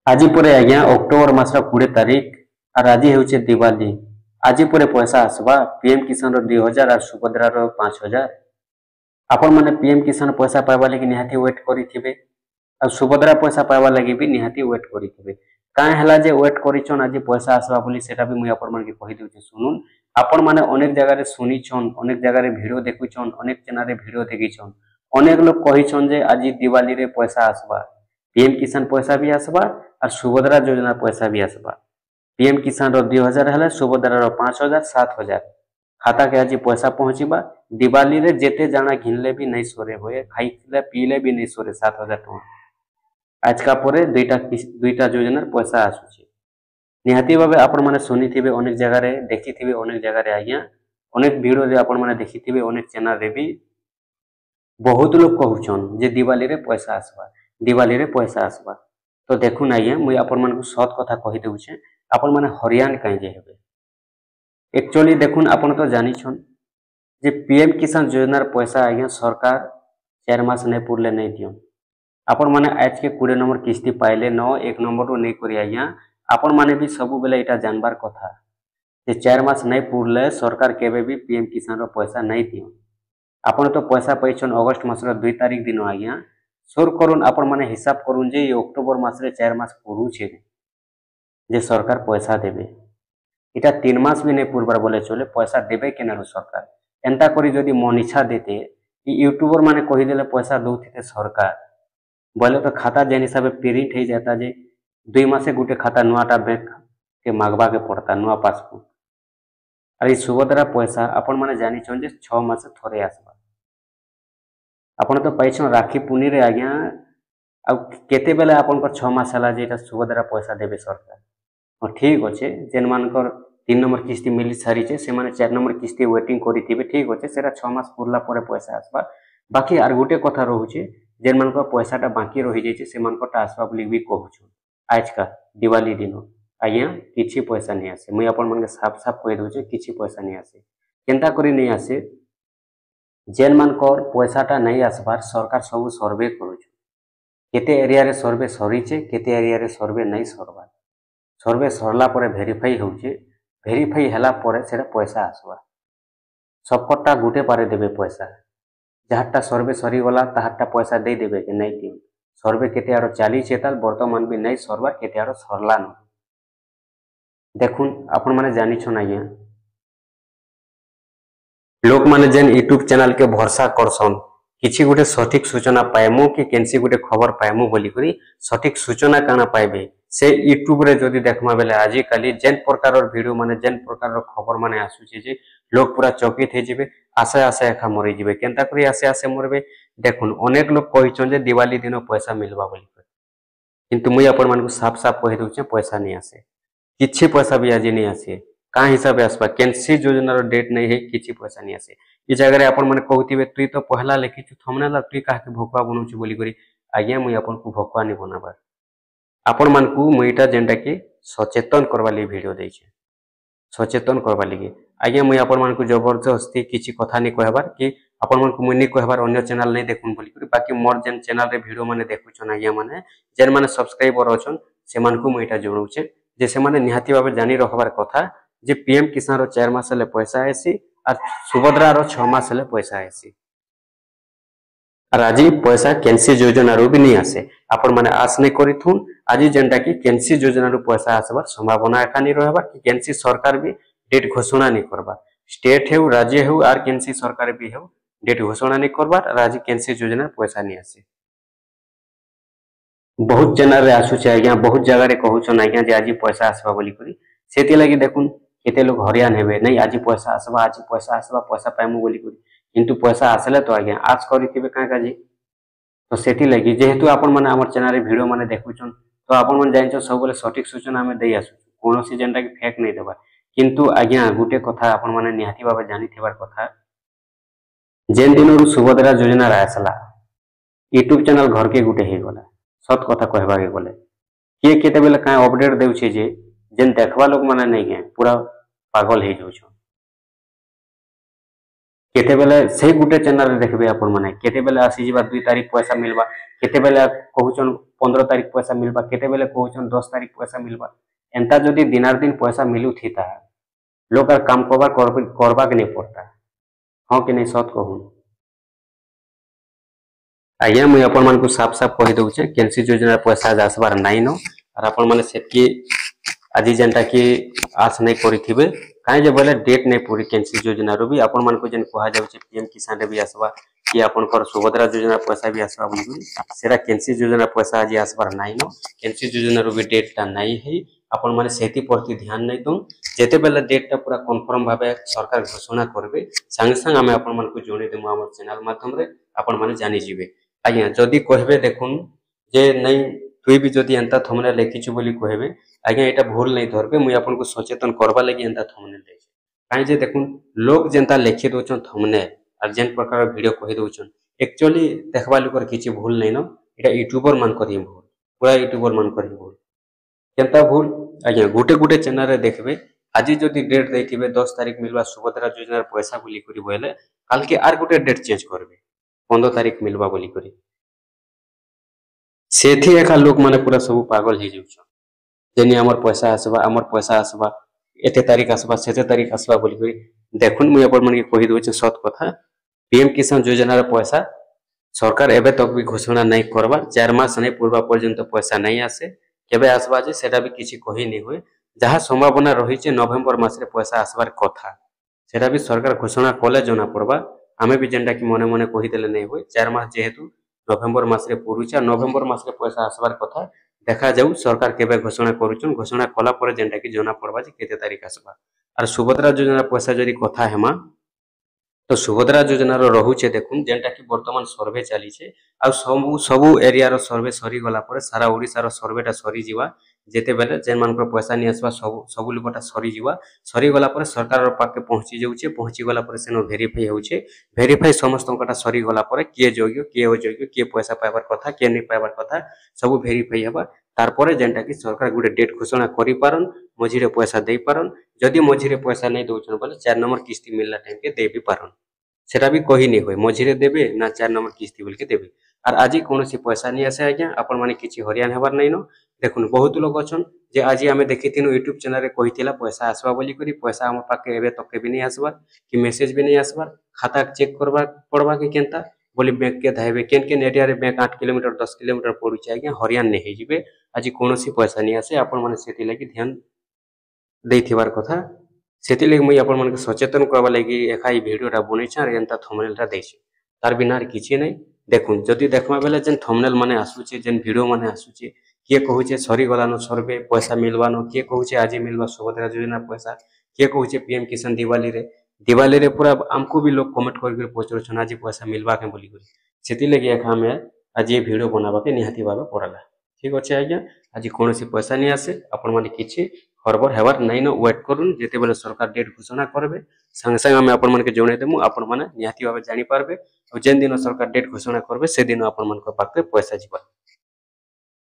आज पर आज्ञा अक्टोबर मासर 20 तारिख और आज हूँ दिवाली। आज पर पैसा आसवा पीएम किसान 2000 और सुभद्रा 5000। आपण मैंने पीएम किसान पैसा पाइबा लगी निहाती वेट करेंगे और सुभद्रा पैसा पाइबा लगी भी निहाती वेट करेंगे। काँ है जे वेट कर आज पैसा आसवा बोली सेटा भी मुझे आपण मानके कहि देउछि सुनुन। आपण माने अनेक जगह शुनिछन, अनेक जगह वीडियो देखुछन, अनेक चैनल वीडियो देखिछन, अनेक लोग कहिछन जे आज दिवाली रे पैसा आसवा, पीएम किसान पैसा भी आसवा और सुभद्रा योजना पैसा भी आसवा। पीएम किसान 2000 है, सुभद्रा 5000 7000 खाता के आज पैसा पहुंचवा। दिवाली रे जेते जाना घिनले भी नहीं सोरे हुए, खाइले पीले भी नहीं सोरे 7000 टका आज का परे दुईटा योजना पैसा आसुची। निहाती भावे आपण माने सुनिथिबे, अनेक जगह रे देखिथिबे, अनेक जगह रे आज्ञा अनेक वीडियो रे आपण माने देखिथिबे, अनेक चैनल रे भी बहुत लोग कहउछन जे दिवाली रे पैसा आसवा, दिवाली रे पैसा आसवा। तो देखुन आज्ञा मुई आपण मानकु सत कथा कहि देउछे, आपण माने हरियाण काई जे हेबे। एक्चुअली देखुन आपण तो जानिछन जे पीएम किसान योजनार पैसा आज्ञा सरकार 4 मास नहीं पुरले नहीं दियन। आपण माने आज के 20 नंबर किस्ती पाइले न 1 नंबर नहीं करी आज्ञा। आपण माने भी सब बेले इटा जानबार कथा जे 4 मास नहीं पुरले सरकार केबे भी पीएम किसान रो पैसा नहीं दियन। आपण तो पैसा पाइछन अगस्त मासर 2 तारिख दिन आज्ञा। सोर करुन आपण माने हिसाब करुन जे अक्टोबर मास रे 4 मास पुरु छे जे सरकार पैसा देबे। इटा 3 मास भी नहीं पुरबार बोले चले, पैसा देबे केना सरकार। एंता करी जदि मन इच्छा देते यूट्यूबर माने कहि देले पैसा दउथिते सरकार बोले तो खाता जेन हिसाब प्रिंट हो जाता जे 2 मासे गुटे खाता नुआटा बैंक के मागवा के पड़ता नुआ पासबुक। और सुभद्रा पैसा आपण माने जानी छन जे 6 मास थरे आसबा। आपण तो पाइछन राखी पुनी रे आज्ञा। आ केते बेले आपण को 6 मास हला जे एटा सुभद्रा पैसा देबे सरकार। और ठीक अच्छे जेन मानकर 3 नंबर किस्ती मिली सारी से माने 4 नंबर किस्ती वेटिंग करी ठीक अच्छे सेटा 6 मास पुरला परे पैसा आसबा। बाकी आर गोटे कथा रोचे जेन मानकर पैसाटा बाकी रही जाइए से मानकटा आसबा बोली भी कहूँ। आज का दिवाली दिन आज्ञा किछि पैसा नहीं आसे। मुई आपण मानके साफ साफ कहि दउचे किछि पैसा नहीं आसे। केनता करी नहीं आसे जेन मानकर पैसाटा नहीं आसबार सरकार सब सर्वे करूछ। केते एरिया रे सर्वे सरीचे, केते एरिया रे सर्वे नहीं सरबार। सर्वे सरला परे भेरीफाई होउचे, भेरीफाई हला परे सेटा पैसा आसवा। सबकटा गुटे पारे देबे पैसा। जहाटा सर्वे सरी गला ताहाटा पैसा दे देबे कि नहीं दियो। सर्वे केते आरो चाली चेताल वर्तमान भी नहीं सरवा, केते आरो सरला न। देखुन आपण माने जानि छन आज्ञा लोक माने जेन यूट्यूब चैनल के भरोसा करसन किछि गुटे सठिक सूचना पाएमु कि केनसी गुटे खबर पाएमु बोली करी सठिक सूचना काना पाइबे से यूट्यूब रे जदि देखमा बेले आजि काली जेन प्रकार वीडियो माने जेन प्रकार खबर माने आसुची जे लोग पूरा चकित हे जिवे, आशा आशा एखा मरि जिवे। केनता करी आशे आशे मरबे। देखुन अनेक लोग कहिछन जे दिवाली दिन पैसा मिलबा बोली किंतु मुई आपण मानकु साफ साफ कहि दउचे पैसा नहीं आसे। किछि पैसा भी आज नहीं आसे। का हिसाब आसबा केनसी योजना रो डेट नहीं है, किछि पैसा नहीं आसे। ई जगह रे आपण माने कहउथिबे तुई तो पहला लिखिछु थंबनेल तुई काहे भोकवा बनउछु बोली करी आज्ञा मुई आपण को भोकवा नहीं बनाबार। आपण मानकु मुईटा जेनटा कि सचेतन करबा लगी वीडियो देइछे, सचेतन करबा लगी आज्ञा मुई आपण मानकु जबरदस्ती किछि कथा नहीं कहबार कि आपण मानकु मुई नहीं कहबार अन्य चैनल नहीं देखुन बोली करी। बाकी मोर जेन चैनल रे वीडियो माने देखुछन आज्ञा माने जेन माने सब्सक्राइबर अछन से मानकु मुईटा जणउछे जे से माने निहाती भाबे जानि रखबार कथा जे पीएम किसान रो 4 मास ले पैसा आसी और सुभद्रा रो 6 मास ले पैसा आसी। और आज पैसा केनसी योजना रो भी नहीं आसे। आपण माने आस नहीं करिथुन आज जेनटा कि केनसी योजना रो पैसा आसबार संभावना एका नहीं रहबा कि केनसी सरकार भी डेट घोषणा नहीं करबा। स्टेट हेउ राज्य हेउ आर केनसी सरकार भी हेउ डेट घोषणा नहीं करबा। आज केनसी योजना पैसा नहीं आसे। बहुत चैनल रे आसुचे आज्ञा, बहुत जगह रे कहउछन आज्ञा जे आज पैसा आसबा बोली करी सेति लागि देखुन केते लोग हरियान हेबे नहीं आज पैसा आसबा, आज पैसा आसबा, पैसा पाइमु बोली करी किंतु पैसा आसले तो आज्ञा आज करिथिबे का काजी। तो सेति लागि जेहेतु आपण माने हमर चैनल रे वीडियो माने देखुछन तो आपण माने जानिछन सब बेले सठिक सूचना हमें देई आसु, कोनोसी जेनटा कि फेक नहीं देबा। किंतु आज्ञा गुटे कथा आपण माने निहाती भाबे जानिथिबार कथा जेन दिनरु सुभद्रा योजना आसला यूट्यूब चैनल घर के गुटे हे गला। सत कथा कहबा के गले के केते बेले का अपडेट देउछे जे जेन देखबा लोग माने नहीं है पूरा पागल हे जाउछ। केतेबेले से गुटे चैनल देखबे आपण माने केतेबेले आसी जिबा 2 तारीख पैसा मिलबा केतेबेले कहउचन 15 तारीख पैसा मिलबा केतेबेले कहउचन 10 तारीख पैसा मिलबा एंता जदि दिनार दिन पैसा मिलु थीता लोग काम करबा के नहीं पड़ता हाँ कि नहीं सत कहूँ आज्ञा मुझे आपण मान साफ साफ कही दउचे केनसी योजना पैसा आसबार नाइन और आपण माने सेटकी आज जेनटा कि आस नहीं करिथिबे काहे जे बोले डेट नहीं पूरी केनसी योजना रो भी आपण मान को जेन कहा जाउचे पीएम किसान रे भी आसबा कि आपनकर सुभद्रा योजना पैसा भी आसबा बोली सेरा केनसी योजना पैसा आज आसबार नाइन केनसी योजना रो भी डेट ता नहीं है आपण माने सेति प्रति ध्यान नहीं दउ जेते बेले डेट ता पूरा कन्फर्म भाबे सरकार घोषणा करबे संग संग हमें आपण मान को जोड़े देमु हमर चैनल माध्यम रे आपण माने जानि जिवे आज्ञा जदि कहबे देखुन जे नहीं तुई भी जदि एंता थंबनेल लिखिछु बोली कहबे आज्ञा एटा भूल नहीं धरबे मुई आपन को सचेतन करबा लागि एंता थंबनेल देछि काहे जे देखुन लोग जेंता लिखि दोछन थंबनेल और जेन प्रकार वीडियो कहि दोछन एक्चुअली देखबा लोकर किछि भूल नहीं न एटा यूट्यूबर मान करी भूल पूरा यूट्यूबर मान करी भूल केंता भूल आज्ञा गुटे गुटे चैनल रे देखबे आज जदि डेट देथिबे 10 तारीख मिलबा सुभद्रा योजना पैसा बोली करी बोले काल के आर गुटे डेट चेंज करबे 15 तारीख मिलबा बोली करी सेठी एका लोक माने पूरा सब पागल हे जाउछ जेनी हमर पैसा आसबा एते तारीख आसबा सेते तारीख आसबा बोली करी देखुन मुई अपन मन के कहि दोछ सत कथा पीएम किसान योजना रे पैसा सरकार एबे तक भी घोषणा नहीं करबा 4 मास नहीं पूर्वा पर्यंत पैसा नहीं आसे केबे आसबा जे सेटा भी किछि कहि नहीं होय जहा संभावना रही छे नवंबर मास रे पैसा आसबार कथा सेटा भी सरकार घोषणा कले जना पड़बा आमे भी जेंटा कि मने मने कहि देले नहीं होय 4 मास जेहेतु नवंबर मास रे पुरुचा नवंबर मास रे पैसा आसबार कथा देखा जाऊ सरकार केबे घोषणा करूछन घोषणा कला पर जेंटा कि जना पड़बा जे केते तारीख आसबा और सुभद्रा योजना पैसा जदी कथा हेमा तो सुभद्रा योजना रहुचे देखुन जेंटा कि वर्तमान सर्वे चली छे आ सबु एरिया रो सर्वे सरी गला पर सारा ओडिसा रो सर्वेटा सरी जीवा जेते बेले जेन मानकर पैसा नि आसबा सबु लोकटा सरी गला पर सरकार रो पाके पहुंची गला पर सेनो वेरीफाई होउचे वेरीफाई समस्त कटा सरी गला पर के जोग्य के अयोग्य के पैसा पाइबार कथा के नहीं पाइबार कथा सबु वेरीफाई हेबा तार पर जेंटा कि सरकार गुटे डेट घोषणा करि पारन मझिरे पैसा दे पारन जदि मझिरे पैसा नहीं दउछन बोले 4 नंबर किस्ती मिलला टाइम के दे भी पारन सेटा भी कही नहीं होय मझिरे देबे ना 4 नंबर किस्ती बोल के देबे और आज कोनोसी पैसा नहीं आसे आज्ञा आपण माने किछि हरियान हेबार नहीं न देखुन बहुत लोग अछन जे आज आमे देखिथिनु यूट्यूब चैनल रे कहिथिला पैसा आसबा बोली करी पैसा हम पाके एबे तक भी नहीं आसबा कि मेसेज भी नहीं आसबा खाता चेक करबा पड़बा के केनता बोली बैंक के धाइबे केन एरिया रे बैंक 8 किलोमीटर 10 किलोमीटर पड़ुचे आज्ञा हरियान नहीं हे जिबे आज कोनोसी पैसा नहीं आसे आपण माने सेति लागि ध्यान देथिबार कथा सेति लागि मुई आपण माने सचेतन करबा लागि एकाई वीडियोटा बनेछा रे एंता थंबनेलटा देछि तार बिना किछि नहीं देखुन जदि देखमा बेले जेन थंबनेल माने आसुचे जेन वीडियो माने आसुचे किए कहूचे सरी गलानो सर्वे पैसा मिलवानो किए कहूचे आज मिलवा सुभद्रा योजना पैसा किए कहूचे पीएम किसान दिवाली रे पूरा हमको भी लोग कमेंट करके पचरछन आज पैसा मिलवा के बोली करी सेति लागि एका हमें आज ये वीडियो बनाबा के निहाती भाबे पड़ला ठीक अछि आज्ञा आज कोनोसी पैसा नहीं आसे आपण माने किछि हरबर हेबार नहीं न वेट करूँ जेते बेले सरकार डेट घोषणा करबे संग संग आम आपण मन के जणे देमु आपण माने निहाती भाबे जानि पारबे जेन दिन सरकार डेट घोषणा करबे से दिन आपण मन को पाके पैसा जीवा।